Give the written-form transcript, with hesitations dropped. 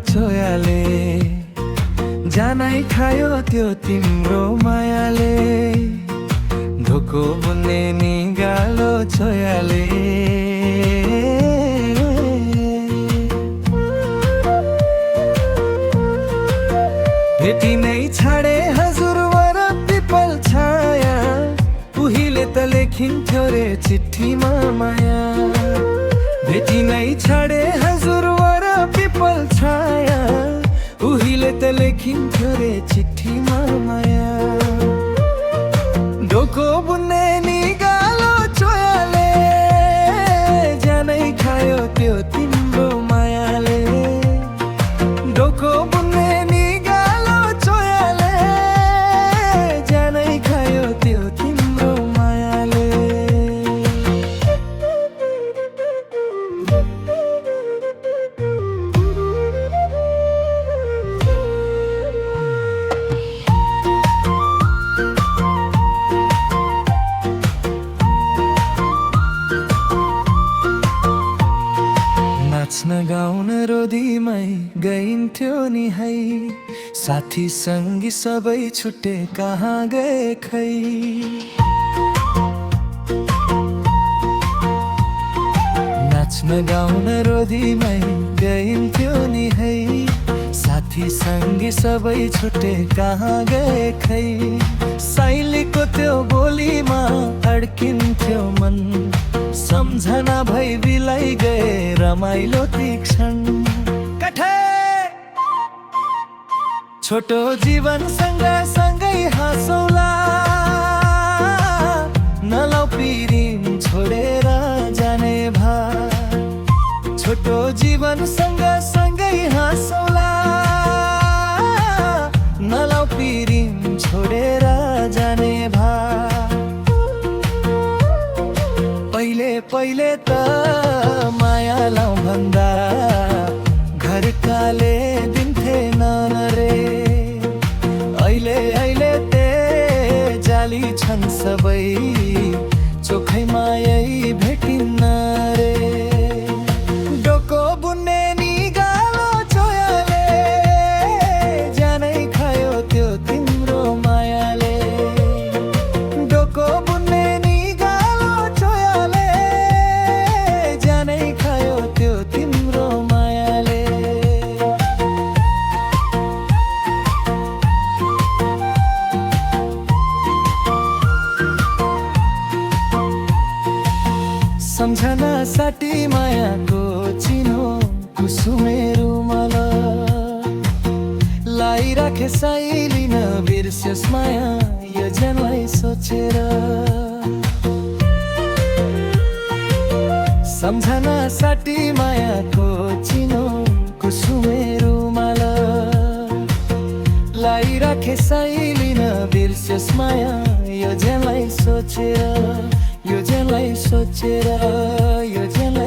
छोयाले, जानै खायो त्यो तिम्रो मायाले, धोको बुन्ने नि गालो छोयाले। भेटी नै छाडे हजुरवर पिपल छाया, उहिले त लेखिन्थ्यो रे चिठीमा माया। भेटी नै छाडे हजुरवर पिपल छाया, उहिले त लेखिन्थ्यो रे चिठीमा माया। ढोको बुन्ने नि गालो चोयाले, जानै खायो त्यो तिम्रो मायाले। ढोको बुन्ने नि गालो चोयाले, जानै खायो त्यो तिम्रो मायाले। नाच्न गाउन रोदीमै गइन्थ्यो नि है, साथी सङ्गी सबै छुट्टे कहाँ गए खै। नाच्न गाउन रोदीमै गइन्थ्यो नि है, साथी सङ्गी सबै छुट्टे कहाँ गए खै। साइलीको त्यो बोलीमा अड्किन्थ्यो मन, सम्झना भई बिलाई गए रमाइलो तीक्षण। कठे छोटो जीवन सँगै हाँसौला, नलौ पिरिन छोडेर जाने भा। छोटो जीवन सँगै हाँसौला, नलौ पिरिन छोडेर जाने भा। पहिले त माया लाउँ भन्दा घरकाले दिन्थे नन रे। अहिले ते जाली छन् सबै, चोखै मायै भेटिन्न रे। डोको बुन्ने नि गालो चोयाले, जानै खायो त्यो तिम्रो मायाले। डोको बुन्ने नि गालो चोयाले, जानै खायो त्यो तिम्रो मायाले। सम्झना साटी मायाको चिनो कुसुमे रुमाल, लाइराखे साइलिन बिर्स्योस् माया यो जनलाई सोचेर। सम्झना साटी मायाको चिनो कुसुमे रुमाल, लाइराखे साइलिन बिर्स्योस् माया यो जनलाई सोचेर। यो जनलाई सोचेर, यो जनलाई